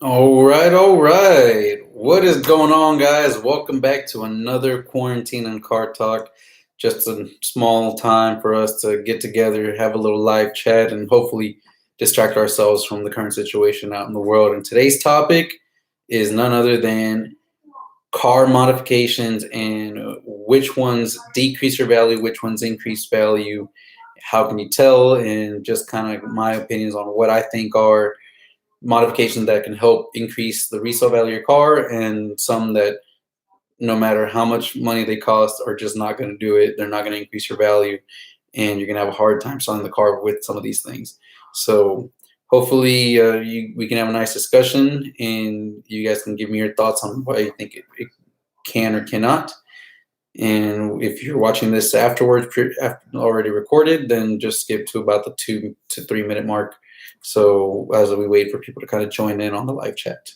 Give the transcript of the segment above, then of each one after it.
All right, all right. What is going on, guys? Welcome back to another Quarantine and Car Talk. Just a small time for us to get together, have a little live chat, and hopefully distract ourselves from the current situation out in the world. And today's topic is none other than car modifications and which ones decrease your value, which ones increase value, how can you tell, and just kind of my opinions on what I think are modifications that can help increase the resale value of your car, and some that no matter how much money they cost are just not going to do it. They're not going to increase your value, and you're going to have a hard time selling the car with some of these things. So hopefully we can have a nice discussion, and you guys can give me your thoughts on why you think it can or cannot. And if you're watching this afterwards, after already recorded, then just skip to about the 2 to 3 minute mark. So as we wait for people to kind of join in on the live chat.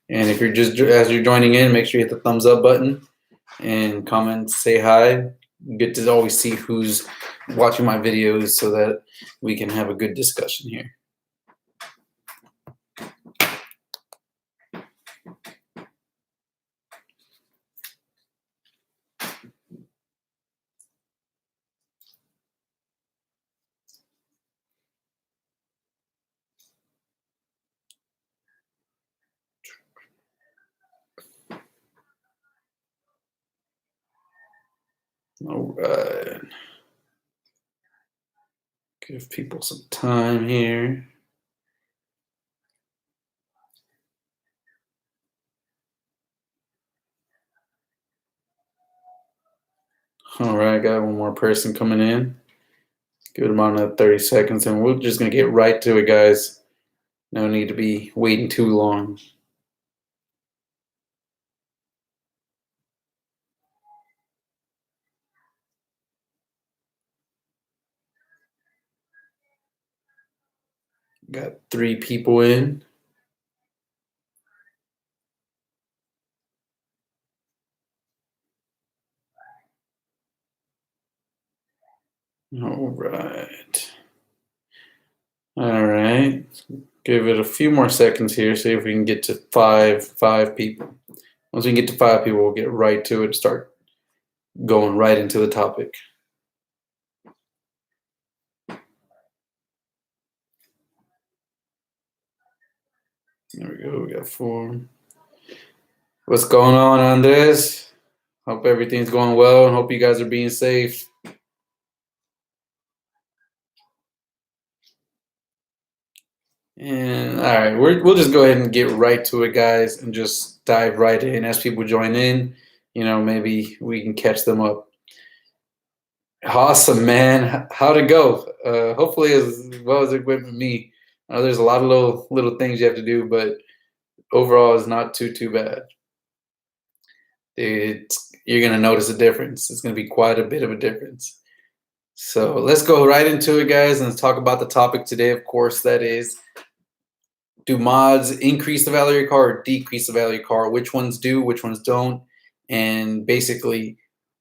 And if you're as you're joining in, make sure you hit the thumbs up button and comment, say hi. You get to always see who's watching my videos so that we can have a good discussion here. All right. Give people some time here. All right, got one more person coming in. Give them another 30 seconds, and we're just going to get right to it, guys. No need to be waiting too long. Got 3 people in. All right. All right. Give it a few more seconds here. See if we can get to five people. Once we get to 5 people, we'll get right to it. Start going right into the topic. There we go. We got 4. What's going on, Andres? Hope everything's going well, and hope you guys are being safe. And all right, we'll just go ahead and get right to it, guys, and just dive right in. As people join in, maybe we can catch them up. Awesome, man. How'd it go? Hopefully as well as it went with me. I know there's a lot of little things you have to do, but overall it's not too bad. You're going to notice a difference. It's going to be quite a bit of a difference. So let's go right into it, guys, and let's talk about the topic today. Of course, that is, do mods increase the value of your car or decrease the value of your car? Which ones do, which ones don't? And basically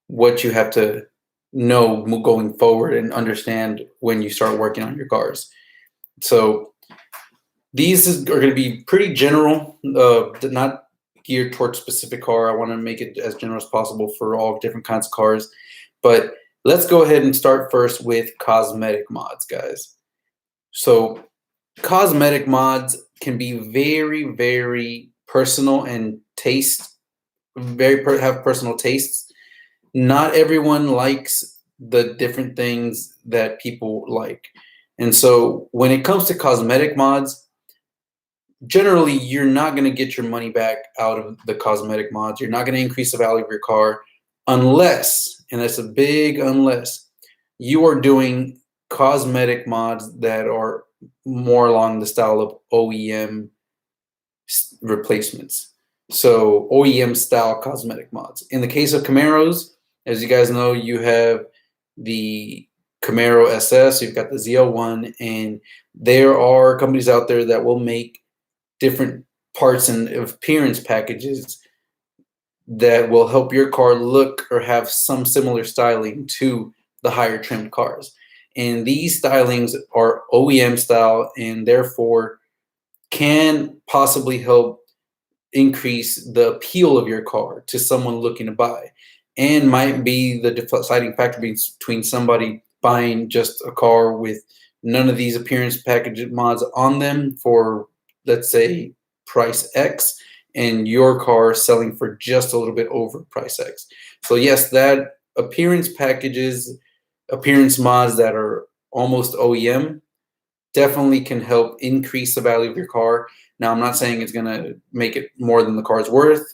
what you have to know going forward and understand when you start working on your cars. So these are going to be pretty general, not geared towards specific car. I want to make it as general as possible for all different kinds of cars. But let's go ahead and start first with cosmetic mods, guys. So cosmetic mods can be very, very personal and have personal tastes. Not everyone likes the different things that people like. And so when it comes to cosmetic mods, generally you're not going to get your money back out of the cosmetic mods. You're not going to increase the value of your car unless, and that's a big unless, you are doing cosmetic mods that are more along the style of OEM replacements. So OEM style cosmetic mods. In the case of Camaros, as you guys know, you have the Camaro SS, you've got the ZL1, and there are companies out there that will make different parts and appearance packages that will help your car look or have some similar styling to the higher trimmed cars. And these stylings are OEM style and therefore can possibly help increase the appeal of your car to someone looking to buy, and might be the deciding factor between somebody buying just a car with none of these appearance package mods on them for, let's say, price X, and your car selling for just a little bit over price X. So yes, that appearance mods that are almost OEM definitely can help increase the value of your car. Now, I'm not saying it's going to make it more than the car's worth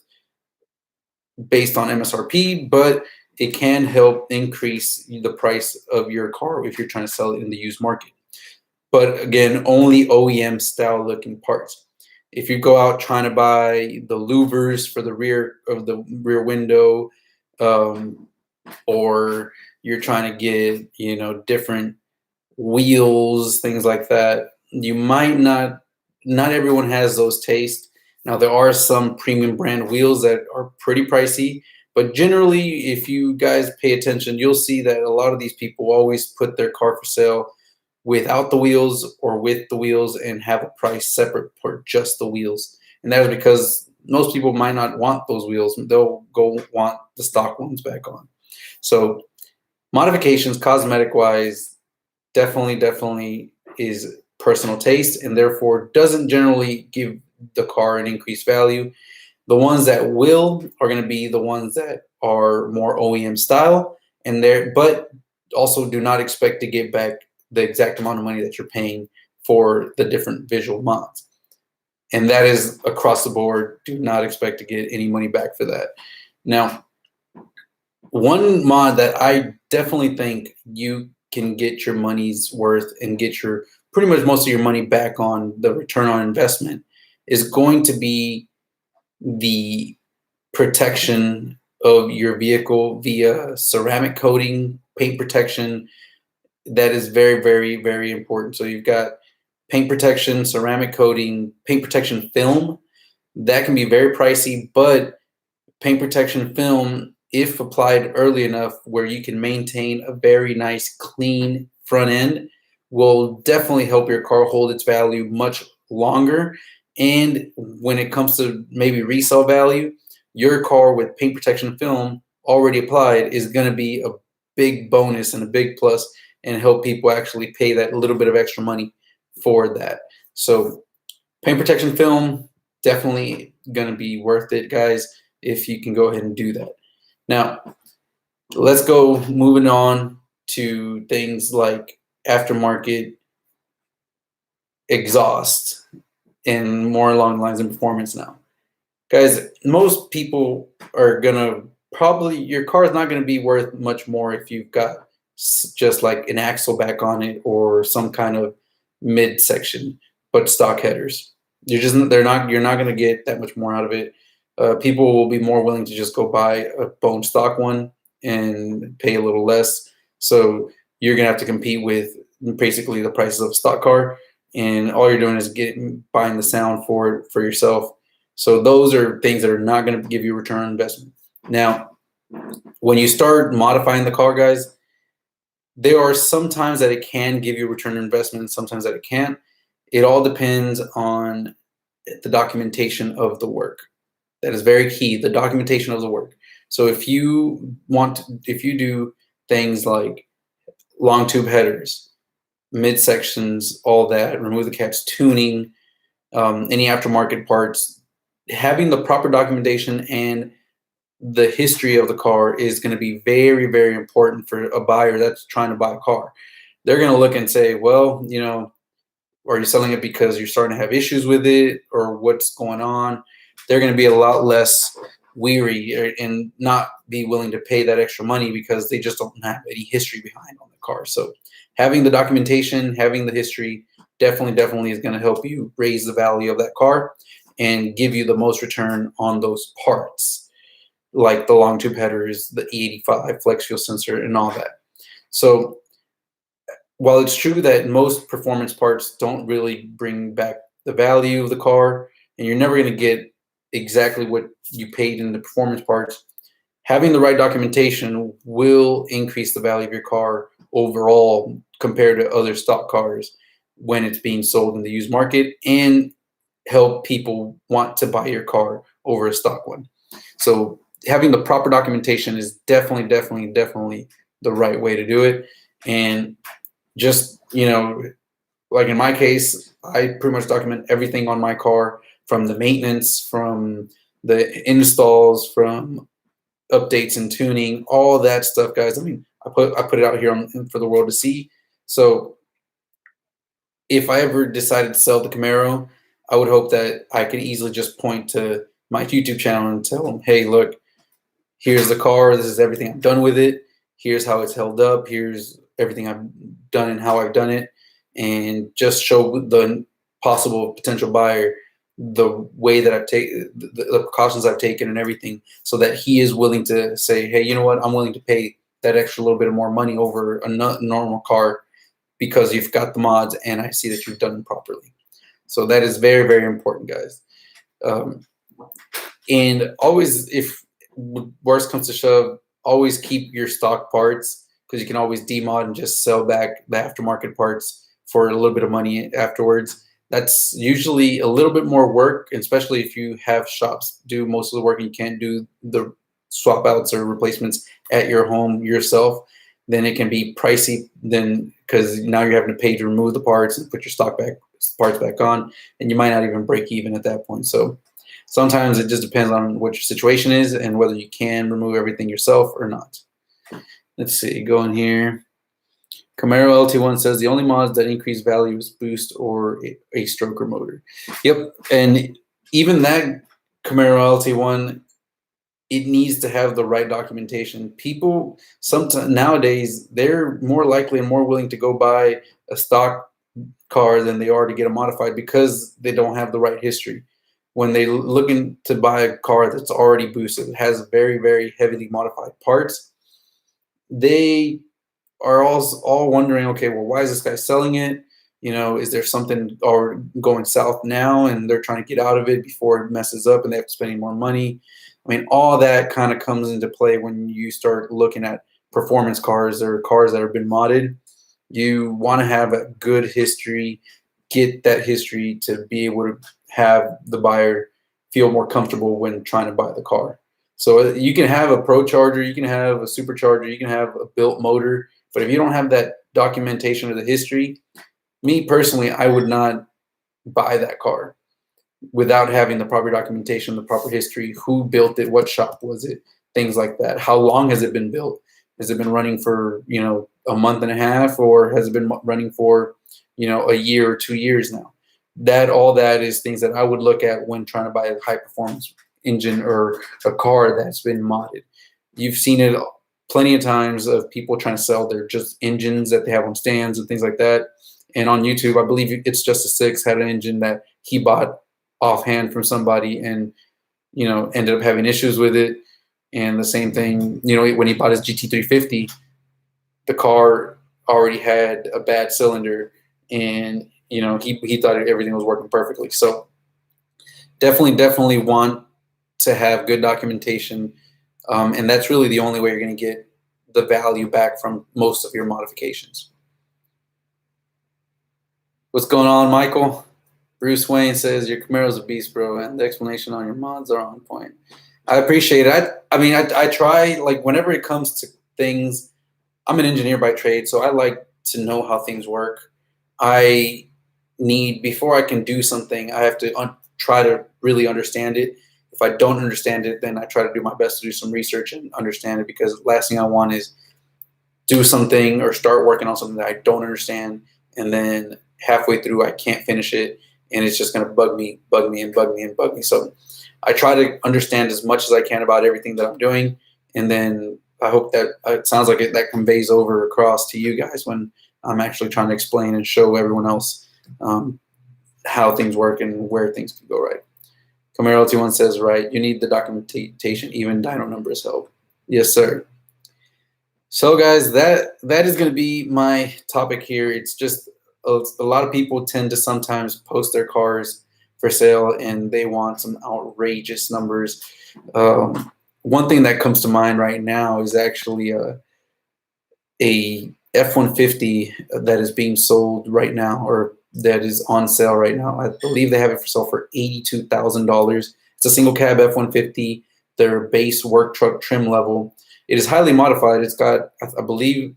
based on MSRP, but it can help increase the price of your car if you're trying to sell it in the used market. But again, only OEM style looking parts. If you go out trying to buy the louvers for the rear of the rear window, or you're trying to get, different wheels, things like that, you might not everyone has those tastes. Now, there are some premium brand wheels that are pretty pricey, but generally, if you guys pay attention, you'll see that a lot of these people always put their car for sale without the wheels or with the wheels and have a price separate for just the wheels. And that is because most people might not want those wheels. They'll go want the stock ones back on. So modifications, cosmetic wise, definitely is personal taste, and therefore doesn't generally give the car an increased value. The ones that will are going to be the ones that are more OEM style, but also do not expect to get back the exact amount of money that you're paying for the different visual mods. And that is across the board. Do not expect to get any money back for that. Now, one mod that I definitely think you can get your money's worth and get your pretty much most of your money back on the return on investment is going to be the protection of your vehicle via ceramic coating, paint protection. That is very, very, very important. So you've got paint protection, ceramic coating, paint protection film. That can be very pricey, but paint protection film, if applied early enough where you can maintain a very nice, clean front end, will definitely help your car hold its value much longer. And when it comes to maybe resale value, your car with paint protection film already applied is going to be a big bonus and a big plus and help people actually pay that little bit of extra money for that. So paint protection film, definitely going to be worth it, guys, if you can go ahead and do that. Now, let's go moving on to things like aftermarket exhaust and more along the lines of performance now. Guys, most people are going to your car is not going to be worth much more if you've got just like an axleback on it or some kind of midsection, but stock headers. You're not going to get that much more out of it. People will be more willing to just go buy a bone stock one and pay a little less. So you're going to have to compete with basically the prices of a stock car, and all you're doing is buying the sound for it for yourself. So those are things that are not going to give you return on investment. Now, when you start modifying the car, guys, there are some times that it can give you return on investment and sometimes that it can't. It all depends on the documentation of the work. That is very key, the documentation of the work. So if you do things like long tube headers, midsections, all that, remove the caps, tuning, any aftermarket parts, having the proper documentation and the history of the car is going to be very, very important for a buyer that's trying to buy a car. They're going to look and say, well, are you selling it because you're starting to have issues with it or what's going on? They're going to be a lot less weary and not be willing to pay that extra money because they just don't have any history behind on the car. So having the documentation, having the history definitely is going to help you raise the value of that car and give you the most return on those parts, like the long tube headers, the E85 flex fuel sensor, and all that. So while it's true that most performance parts don't really bring back the value of the car, and you're never going to get exactly what you paid in the performance parts, having the right documentation will increase the value of your car overall compared to other stock cars when it's being sold in the used market, and help people want to buy your car over a stock one. So having the proper documentation is definitely the right way to do it. And just, like in my case, I pretty much document everything on my car, from the maintenance, from the installs, from updates and tuning, all that stuff, guys. I mean, I put it out here for the world to see. So if I ever decided to sell the Camaro, I would hope that I could easily just point to my YouTube channel and tell them, hey, look, here's the car. This is everything I've done with it. Here's how it's held up. Here's everything I've done and how I've done it. And just show the possible potential buyer the way that I've taken, the precautions I've taken and everything, so that he is willing to say, hey, you know what, I'm willing to pay that extra little bit of more money over a normal car because you've got the mods and I see that you've done them properly. So that is very, very important, guys. And always, if worst comes to shove, always keep your stock parts, because you can always demod and just sell back the aftermarket parts for a little bit of money afterwards. That's usually a little bit more work, especially if you have shops do most of the work and you can't do the swap outs or replacements at your home yourself. Then it can be pricey, then, because now you're having to pay to remove the parts and put your parts back on, and you might not even break even at that point. So sometimes it just depends on what your situation is and whether you can remove everything yourself or not. Let's see, go in here. Camaro LT1 says the only mods that increase value is boost or a stroker motor. Yep, and even that Camaro LT1, it needs to have the right documentation. People sometimes nowadays, they're more likely and more willing to go buy a stock car than they are to get a modified, because they don't have the right history. When they're looking to buy a car that's already boosted, has very, very heavily modified parts, they are all wondering, okay, well, why is this guy selling it? Is there something going south now and they're trying to get out of it before it messes up and they have to spend more money? I mean, all that kind of comes into play when you start looking at performance cars or cars that have been modded. You want to have a good history, get that history to be able to have the buyer feel more comfortable when trying to buy the car. So you can have a Pro Charger, you can have a Supercharger, you can have a built motor, but if you don't have that documentation of the history, me personally, I would not buy that car without having the proper documentation, the proper history, who built it, what shop was it, things like that. How long has it been built? Has it been running for, a month and a half, or has it been running for, a year or 2 years now? All that is things that I would look at when trying to buy a high performance engine or a car that's been modded. You've seen it plenty of times of people trying to sell their just engines that they have on stands and things like that. And on YouTube, I believe It's Just a Six had an engine that he bought offhand from somebody and, ended up having issues with it. And the same thing, when he bought his GT350, the car already had a bad cylinder, and, he thought everything was working perfectly. So definitely want to have good documentation. And that's really the only way you're going to get the value back from most of your modifications. What's going on, Michael? Bruce Wayne says, your Camaro's a beast, bro, and the explanation on your mods are on point. I appreciate it. I try, like, whenever it comes to things, I'm an engineer by trade, so I like to know how things work. Before I can do something, I have to try to really understand it. If I don't understand it, then I try to do my best to do some research and understand it, because the last thing I want is do something or start working on something that I don't understand, and then halfway through I can't finish it, and it's just going to bug me. So I try to understand as much as I can about everything that I'm doing, and then I hope that it sounds like that conveys across to you guys when I'm actually trying to explain and show everyone else how things work and where things can go right. Camaro LT1 says, right, you need the documentation, even dyno numbers help. Yes, sir. So, guys, that is going to be my topic here. It's just a lot of people tend to sometimes post their cars for sale, and they want some outrageous numbers. One thing that comes to mind right now is actually a F-150 that is being sold right now, or that is on sale right now. I believe they have it for sale for $82,000. It's a single cab F-150, their base work truck trim level. It is highly modified. It's got, I believe,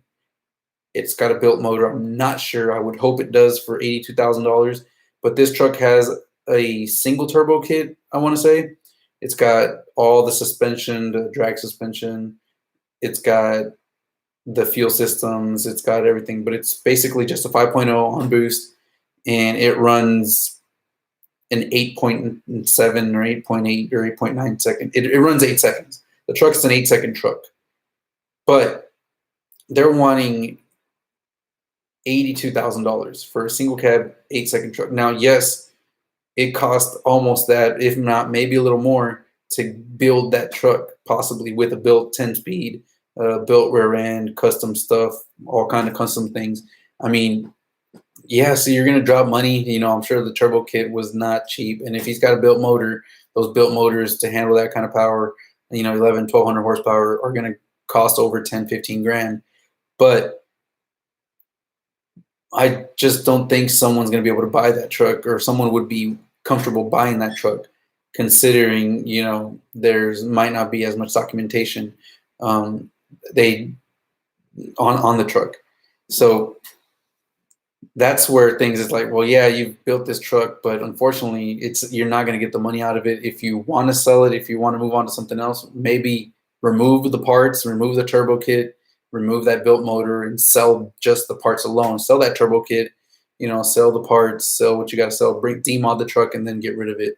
it's got a built motor. I'm not sure. I would hope it does for $82,000. But this truck has a single turbo kit, I want to say. It's got all the suspension, the drag suspension. It's got the fuel systems. It's got everything. But it's basically just a 5.0 on boost. And it runs an 8.7 or 8.8 or 8.9 second. It runs 8 seconds. The truck's an 8-second truck. But they're wanting $82,000 for a single cab 8-second truck. Now, yes, it cost almost that, if not maybe a little more, to build that truck, possibly with a built 10-speed, built rear end, custom stuff, all kind of custom things. I mean, yeah, so you're going to drop money. You know, I'm sure the turbo kit was not cheap. And if he's got a built motor, those built motors to handle that kind of power, you know, 1,100-1,200 horsepower are going to cost over 10, 15 grand. But I just don't think someone's going to be able to buy that truck, or someone would be comfortable buying that truck, considering, you know, there's might not be as much documentation they on the truck. So that's where things is like, well, yeah, you've built this truck, but unfortunately, you're not going to get the money out of it. If you want to sell it, if you want to move on to something else, maybe remove the parts, remove the turbo kit, remove that built motor, and sell just the parts alone. Sell that turbo kit, you know, sell the parts, sell what you got to sell, demod the truck, and then get rid of it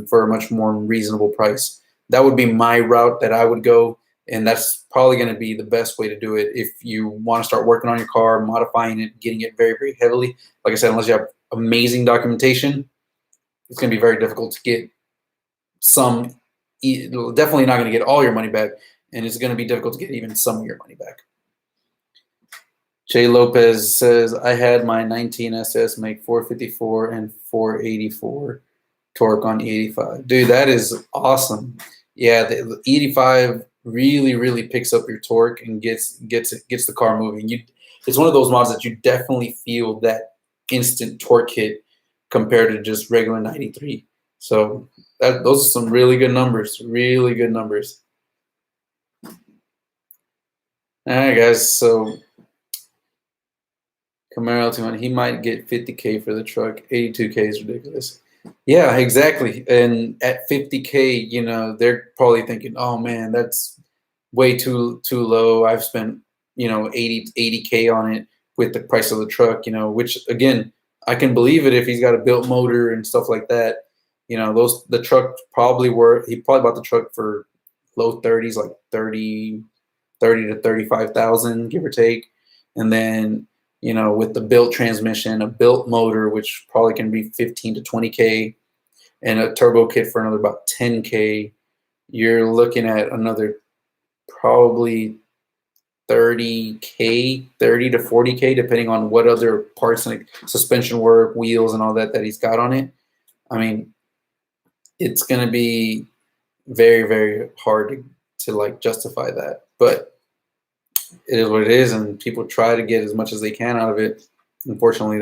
for a much more reasonable price. That would be my route that I would go. And that's probably going to be the best way to do it if you want to start working on your car, modifying it, getting it very, very heavily. Like I said, unless you have amazing documentation, it's going to be very difficult to get some. Definitely not going to get all your money back, and it's going to be difficult to get even some of your money back. Jay Lopez says, I had my 19 SS make 454 and 484 torque on E85. Dude, that is awesome. Yeah, the E85 really picks up your torque and gets the car moving. It's one of those mods that you definitely feel that instant torque hit compared to just regular 93. So those are some really good numbers. Really good numbers. All right, guys. So Camaro LT1, he might get 50K for the truck. 82K is ridiculous. Yeah, exactly. And at 50K, you know, they're probably thinking, oh man, that's way too low. I've spent, you know, 80K on it with the price of the truck, you know, which again, I can believe it if he's got a built motor and stuff like that. You know, the truck he probably bought the truck for low 30s, like 30 to 35,000, give or take. And then, you know, with the built transmission, a built motor, which probably can be 15 to 20K, and a turbo kit for another about 10K, you're looking at another probably 30K, 30 to 40K, depending on what other parts like suspension work, wheels, and all that he's got on it. I mean, it's going to be very, very hard to like justify that, but it is what it is, and people try to get as much as they can out of it. Unfortunately,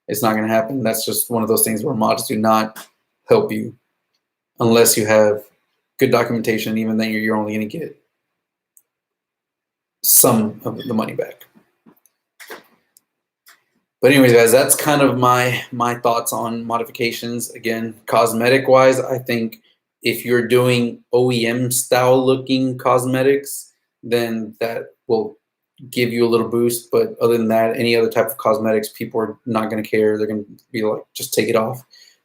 it's not going to happen. That's just one of those things where mods do not help you unless you have good documentation. Even then, you're only going to get some of the money back. But anyways, guys, that's kind of my thoughts on modifications. Again, cosmetic wise, I think if you're doing OEM style looking cosmetics, then that will give you a little boost. But other than that, any other type of cosmetics, people are not going to care. They're going to be like, just take it off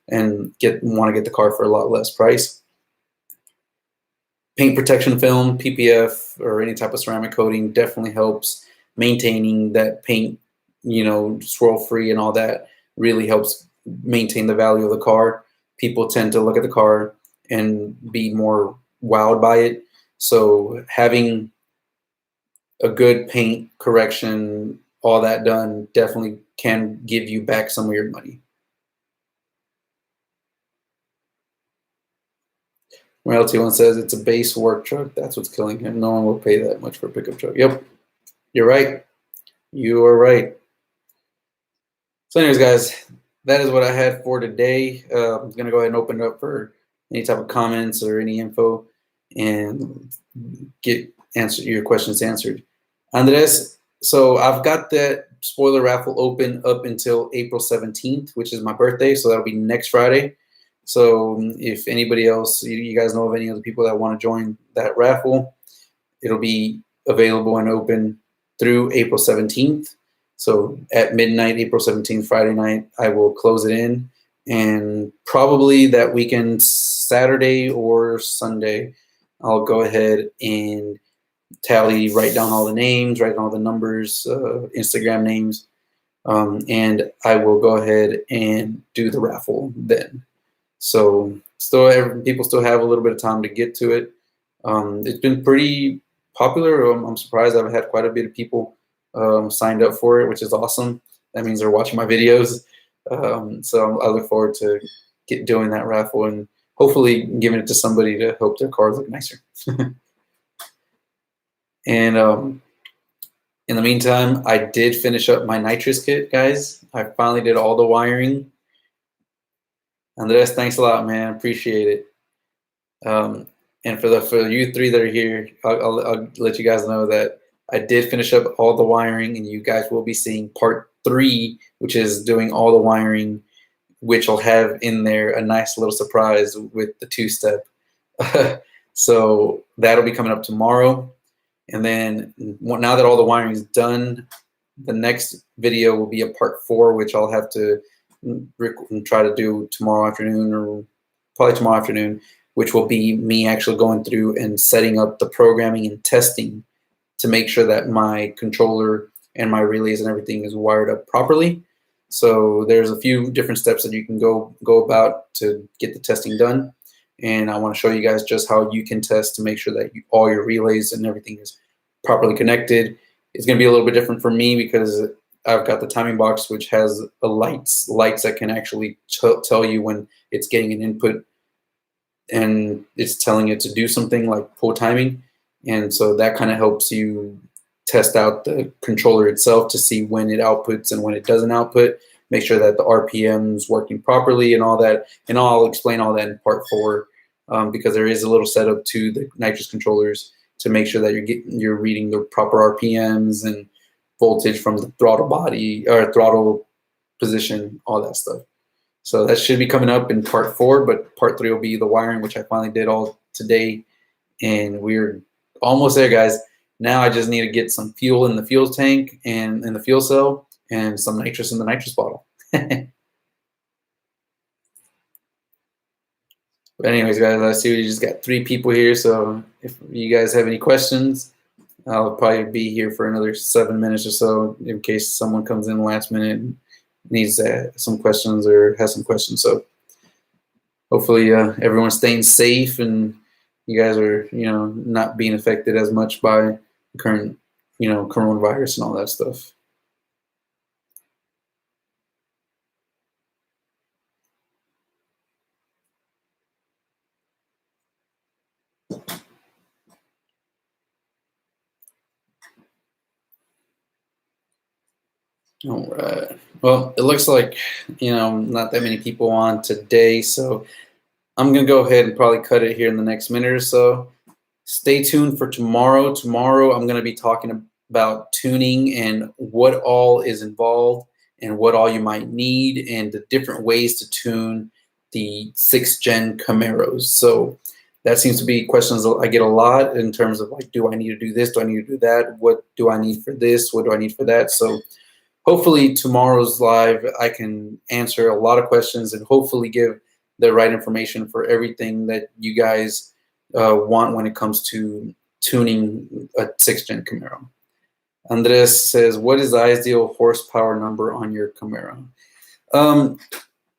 and want to get the car for a lot less price. Paint protection film, PPF, or any type of ceramic coating definitely helps maintaining that paint, you know, swirl free and all that. Really helps maintain the value of the car. People tend to look at the car and be more wowed by it. So having a good paint correction, all that done, definitely can give you back some of your money. LT1 says it's a base work truck. That's what's killing him. No one will pay that much for a pickup truck. Yep, you're right. You are right. So anyways, guys, that is what I had for today. I'm going to go ahead and open it up for any type of comments or any info and get your questions answered. Andres, so I've got that spoiler raffle open up until April 17th, which is my birthday. So that'll be next Friday. So if anybody else, you guys know of any other people that want to join that raffle, it'll be available and open through April 17th. So at midnight, April 17th, Friday night, I will close it in. And probably that weekend, Saturday or Sunday, I'll go ahead and write down all the names, write down all the numbers, Instagram names, and I will go ahead and do the raffle then. So people still have a little bit of time to get to it. It's been pretty popular. I'm surprised I've had quite a bit of people signed up for it, which is awesome. That means they're watching my videos. So I look forward to doing that raffle and hopefully giving it to somebody to help their cars look nicer. And in the meantime, I did finish up my Nitrous kit, guys. I finally did all the wiring. Andres, thanks a lot, man. Appreciate it. And for you three that are here, I'll let you guys know that I did finish up all the wiring, and you guys will be seeing part 3, which is doing all the wiring, which will have in there a nice little surprise with the 2-step. So that'll be coming up tomorrow. And then now that all the wiring is done, the next video will be a part 4, which I'll have to try to do tomorrow afternoon, or probably tomorrow afternoon, which will be me actually going through and setting up the programming and testing to make sure that my controller and my relays and everything is wired up properly. So there's a few different steps that you can go about to get the testing done. And I want to show you guys just how you can test to make sure that all your relays and everything is properly connected. It's going to be a little bit different for me because I've got the timing box, which has a lights that can actually tell you when it's getting an input and it's telling it to do something like pull timing. And so that kind of helps you test out the controller itself to see when it outputs and when it doesn't output, make sure that the RPM is working properly and all that. And I'll explain all that in part 4 because there is a little setup to the Nitrous controllers to make sure that you're reading the proper RPMs and voltage from the throttle body or throttle position, all that stuff. So that should be coming up in part 4, but part 3 will be the wiring, which I finally did all today. And we're almost there, guys. Now I just need to get some fuel in the fuel tank and in the fuel cell and some nitrous in the nitrous bottle. But anyways, guys, I see we just got 3 people here. So if you guys have any questions, I'll probably be here for another 7 minutes or so in case someone comes in last minute and needs some questions or has some questions. So hopefully everyone's staying safe and you guys are, not being affected as much by the current, coronavirus and all that stuff. All right. Well, it looks like, not that many people on today, so I'm going to go ahead and probably cut it here in the next minute or so. Stay tuned for tomorrow. Tomorrow, I'm going to be talking about tuning and what all is involved and what all you might need and the different ways to tune the 6th gen Camaros. So that seems to be questions I get a lot in terms of like, do I need to do this? Do I need to do that? What do I need for this? What do I need for that? So hopefully tomorrow's live, I can answer a lot of questions and hopefully give the right information for everything that you guys want when it comes to tuning a 6th gen Camaro. Andres says, what is the ideal horsepower number on your Camaro?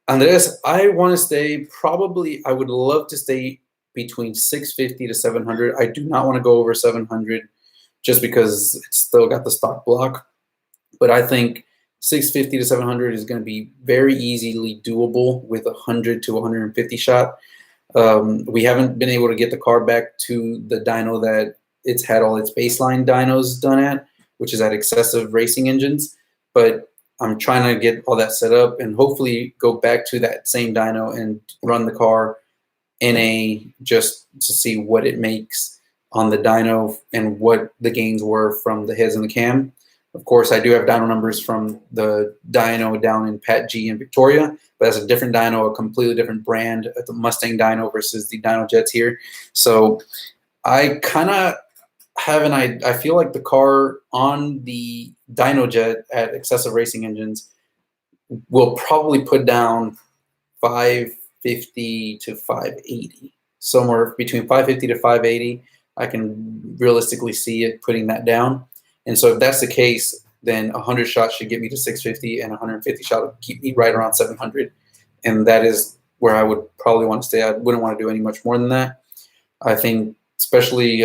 Andres, I want to stay I would love to stay between 650 to 700. I do not want to go over 700 just because it's still got the stock block. But I think 650 to 700 is going to be very easily doable with 100 to 150 shot. We haven't been able to get the car back to the dyno that it's had all its baseline dynos done at, which is at excessive racing engines. But I'm trying to get all that set up and hopefully go back to that same dyno and run the car NA just to see what it makes on the dyno and what the gains were from the heads and the cam. Of course, I do have dyno numbers from the dyno down in Pat G in Victoria, but that's a different dyno, a completely different brand, the Mustang dyno versus the dyno jets here. So I kind of have an idea. I feel like the car on the dyno jet at excessive racing engines will probably put down 550 to 580, somewhere between 550 to 580. I can realistically see it putting that down. And so if that's the case, then 100 shots should get me to 650, and 150 shot would keep me right around 700. And that is where I would probably want to stay. I wouldn't want to do any much more than that. I think especially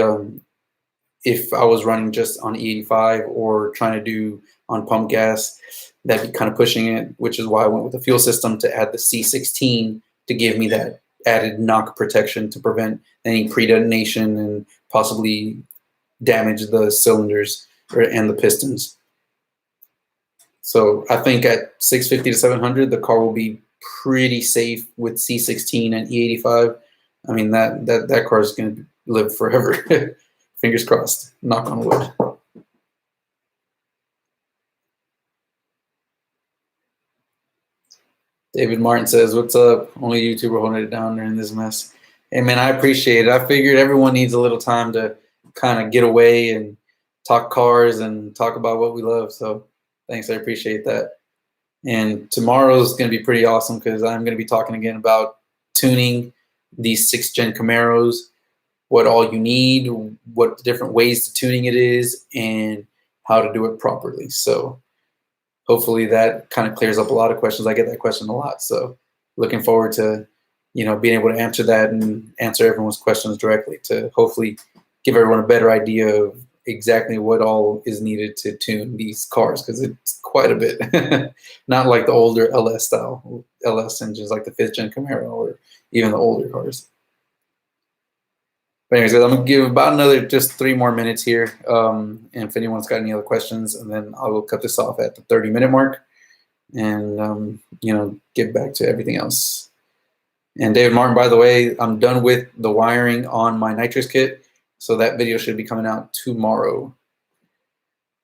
if I was running just on E85 or trying to do on pump gas, that'd be kind of pushing it, which is why I went with the fuel system to add the C16 to give me that added knock protection to prevent any pre-detonation and possibly damage the cylinders and the pistons. So I think at 650 to 700, the car will be pretty safe with C16 and E85. I mean, that car is going to live forever. Fingers crossed. Knock on wood. David Martin says, "What's up? Only YouTuber holding it down during this mess." Hey man, I appreciate it. I figured everyone needs a little time to kind of get away and talk cars and talk about what we love. So thanks, I appreciate that. And tomorrow's going to be pretty awesome because I'm going to be talking again about tuning these 6th gen Camaros, what all you need, what the different ways to tuning it is, and how to do it properly. So hopefully that kind of clears up a lot of questions. I get that question a lot. So looking forward to, being able to answer that and answer everyone's questions directly to hopefully give everyone a better idea of exactly what all is needed to tune these cars, because it's quite a bit. Not like the older LS style, LS engines like the 5th gen Camaro or even the older cars. But anyways, I'm going to give about another just 3 more minutes here. And if anyone's got any other questions, and then I will cut this off at the 30-minute mark and, get back to everything else. And David Martin, by the way, I'm done with the wiring on my Nitrous kit. So that video should be coming out tomorrow.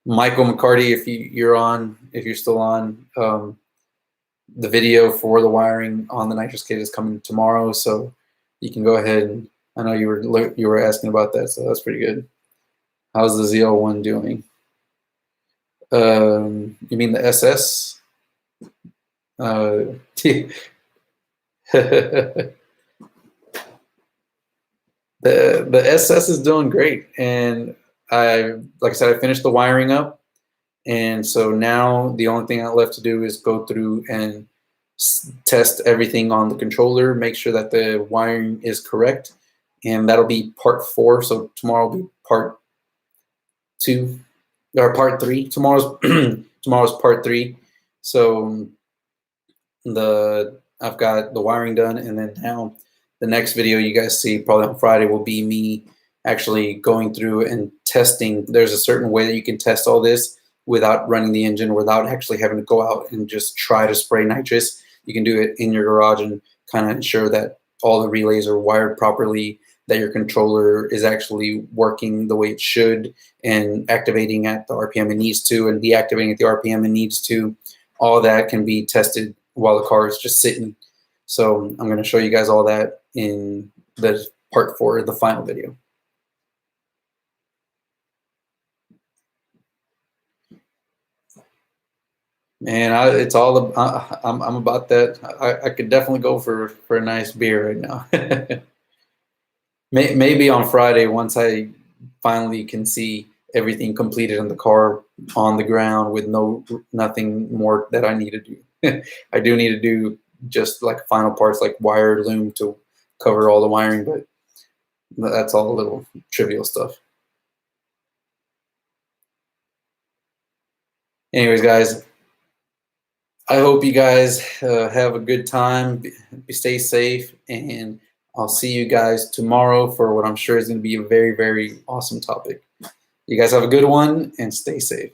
Michael McCarty, if you're still on, the video for the wiring on the Nitrous kit is coming tomorrow. So you can go ahead and, I know you were asking about that, so that's pretty good. How's the ZL1 doing? You mean the SS? The SS is doing great, and like I said, I finished the wiring up, and so now the only thing I left to do is go through and test everything on the controller, make sure that the wiring is correct, and that'll be part 4. So tomorrow will be part 2 or part 3. Tomorrow's part 3. So I've got the wiring done, and then now the next video you guys see probably on Friday will be me actually going through and testing. There's a certain way that you can test all this without running the engine, without actually having to go out and just try to spray nitrous. You can do it in your garage and kind of ensure that all the relays are wired properly, that your controller is actually working the way it should and activating at the RPM it needs to and deactivating at the RPM it needs to. All that can be tested while the car is just sitting. So I'm going to show you guys all that in the part 4, the final video. And it's all I'm about that. I could definitely go for a nice beer right now. Maybe on Friday, once I finally can see everything completed in the car on the ground with nothing more that I need to do. I do need to do just like final parts like wire loom to cover all the wiring, but that's all a little trivial stuff. Anyways, guys, I hope you guys have a good time, stay safe, and I'll see you guys tomorrow for what I'm sure is going to be a very, very awesome topic. You guys have a good one and stay safe.